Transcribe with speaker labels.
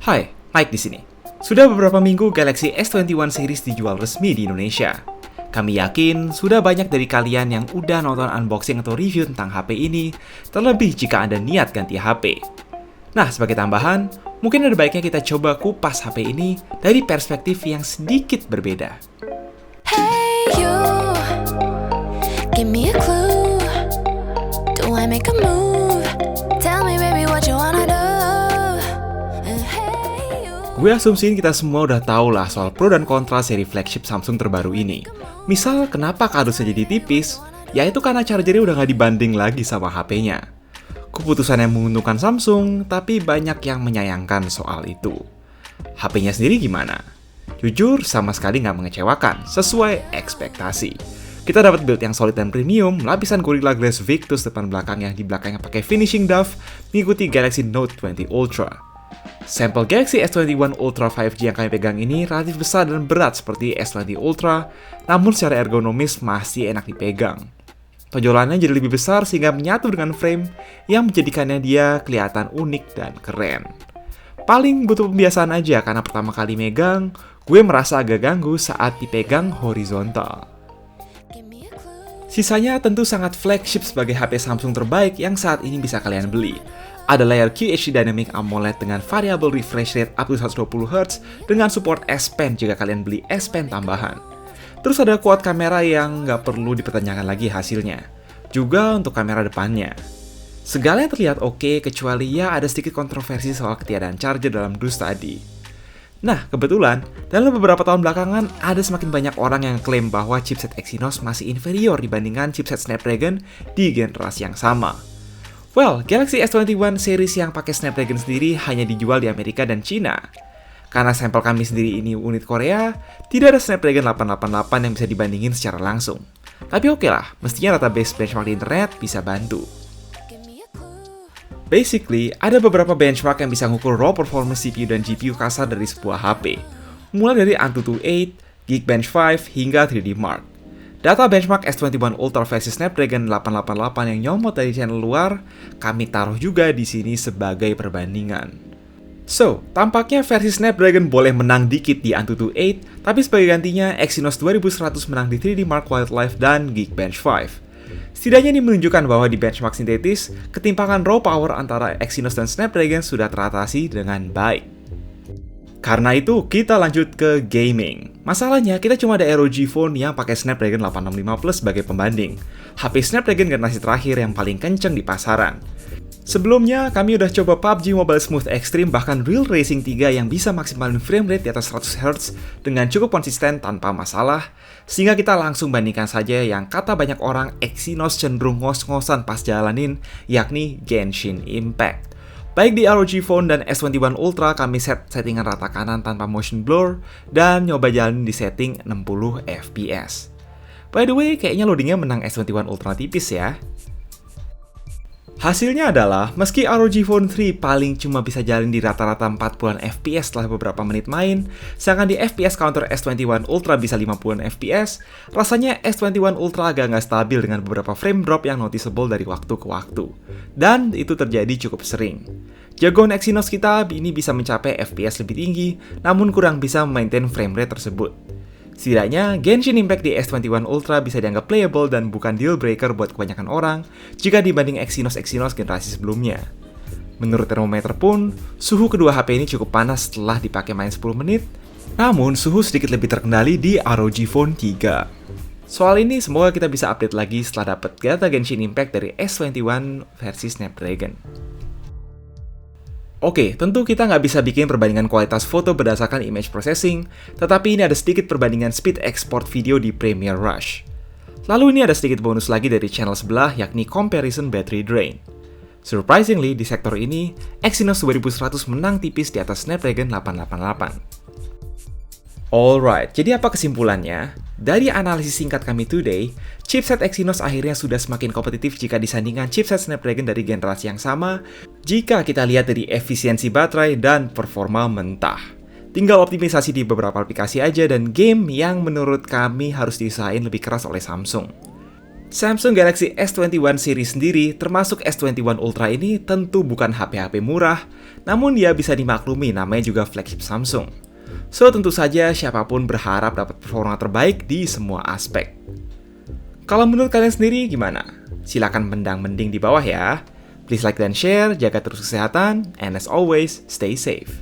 Speaker 1: Hai, Mike di sini. Sudah beberapa minggu Galaxy S21 series dijual resmi di Indonesia. Kami yakin sudah banyak dari kalian yang udah nonton unboxing atau review tentang HP ini, terlebih jika Anda niat ganti HP. Nah, sebagai tambahan, mungkin ada baiknya kita coba kupas HP ini dari perspektif yang sedikit berbeda.
Speaker 2: Hey you, give me a clue. Do I make a move? Tell me baby what you wanna do. Hey you.
Speaker 1: Gue asumsiin kita semua udah tahu lah soal pro dan kontra seri flagship Samsung terbaru ini. Misal, kenapa kardusnya jadi tipis? Yaitu karena chargernya udah nggak dibanding lagi sama HP-nya. Keputusan yang menguntungkan Samsung, tapi banyak yang menyayangkan soal itu. HP-nya sendiri gimana? Jujur, sama sekali nggak mengecewakan, sesuai ekspektasi. Kita dapat build yang solid dan premium, lapisan Gorilla Glass Victus depan belakang yang di belakangnya pakai finishing doff, mengikuti Galaxy Note 20 Ultra. Sampel Galaxy S21 Ultra 5G yang kami pegang ini relatif besar dan berat seperti S20 Ultra, namun secara ergonomis masih enak dipegang. Tonjolannya jadi lebih besar sehingga menyatu dengan frame yang menjadikannya dia kelihatan unik dan keren. Paling butuh pembiasaan aja karena pertama kali megang, gue merasa agak ganggu saat dipegang horizontal.
Speaker 2: Give me a clue.
Speaker 1: Sisanya tentu sangat flagship sebagai HP Samsung terbaik yang saat ini bisa kalian beli. Ada layar QHD Dynamic AMOLED dengan variable refresh rate up to 120Hz dengan support S Pen jika kalian beli S Pen tambahan. Terus ada quad kamera yang nggak perlu dipertanyakan lagi hasilnya. Juga untuk kamera depannya. Segalanya terlihat oke kecuali ya ada sedikit kontroversi soal ketiadaan charger dalam dus tadi. Nah, kebetulan, dalam beberapa tahun belakangan ada semakin banyak orang yang klaim bahwa chipset Exynos masih inferior dibandingkan chipset Snapdragon di generasi yang sama. Well, Galaxy S21 series yang pakai Snapdragon sendiri hanya dijual di Amerika dan Cina. Karena sampel kami sendiri ini unit Korea, tidak ada Snapdragon 888 yang bisa dibandingin secara langsung. Tapi oke lah, mestinya database benchmark di internet bisa bantu.
Speaker 2: Give me a clue.
Speaker 1: Basically, ada beberapa benchmark yang bisa ngukur raw performance CPU dan GPU kasar dari sebuah HP. Mulai dari Antutu 8, Geekbench 5, hingga 3D Mark. Data benchmark S21 Ultra versus Snapdragon 888 yang nyomot dari channel luar, kami taruh juga di sini sebagai perbandingan. So, tampaknya versi Snapdragon boleh menang dikit di Antutu 8, tapi sebagai gantinya Exynos 2100 menang di 3D Mark Wildlife dan Geekbench 5. Setidaknya ini menunjukkan bahwa di benchmark sintetis, ketimpangan raw power antara Exynos dan Snapdragon sudah teratasi dengan baik. Karena itu, kita lanjut ke gaming. Masalahnya, kita cuma ada ROG Phone yang pakai Snapdragon 865 Plus sebagai pembanding. HP Snapdragon generasi terakhir yang paling kenceng di pasaran. Sebelumnya, kami udah coba PUBG Mobile Smooth Extreme bahkan Real Racing 3 yang bisa maksimalin frame rate di atas 100Hz dengan cukup konsisten tanpa masalah, sehingga kita langsung bandingkan saja yang kata banyak orang Exynos cenderung ngos-ngosan pas jalanin, yakni Genshin Impact. Baik di ROG Phone dan S21 Ultra kami settingan rata kanan tanpa motion blur dan nyoba jalanin di setting 60 fps. By the way, kayaknya loadingnya menang S21 Ultra tipis ya. Hasilnya adalah, meski ROG Phone 3 paling cuma bisa jalan di rata-rata 40-an fps setelah beberapa menit main, sedangkan di FPS counter S21 Ultra bisa 50-an fps, rasanya S21 Ultra agak nggak stabil dengan beberapa frame drop yang noticeable dari waktu ke waktu. Dan itu terjadi cukup sering. Jagoan Exynos kita ini bisa mencapai FPS lebih tinggi, namun kurang bisa memaintain frame rate tersebut. Setidaknya, Genshin Impact di S21 Ultra bisa dianggap playable dan bukan deal breaker buat kebanyakan orang jika dibanding Exynos generasi sebelumnya. Menurut termometer pun, suhu kedua HP ini cukup panas setelah dipakai main 10 menit, namun suhu sedikit lebih terkendali di ROG Phone 3. Soal ini semoga kita bisa update lagi setelah dapat data Genshin Impact dari S21 versi Snapdragon. Oke, tentu kita nggak bisa bikin perbandingan kualitas foto berdasarkan image processing, tetapi ini ada sedikit perbandingan speed export video di Premiere Rush. Lalu ini ada sedikit bonus lagi dari channel sebelah, yakni comparison battery drain. Surprisingly, di sektor ini, Exynos 2100 menang tipis di atas Snapdragon 888. Alright, jadi apa kesimpulannya? Dari analisis singkat kami today, chipset Exynos akhirnya sudah semakin kompetitif jika disandingkan chipset Snapdragon dari generasi yang sama, jika kita lihat dari efisiensi baterai dan performa mentah. Tinggal optimisasi di beberapa aplikasi aja dan game yang menurut kami harus diusahain lebih keras oleh Samsung. Samsung Galaxy S21 series sendiri, termasuk S21 Ultra ini tentu bukan HP-HP murah, namun dia bisa dimaklumi namanya juga flagship Samsung. So, tentu saja siapapun berharap dapat performa terbaik di semua aspek. Kalau menurut kalian sendiri gimana? Silahkan mending di bawah ya. Please like dan share, jaga terus kesehatan, and as always, stay safe.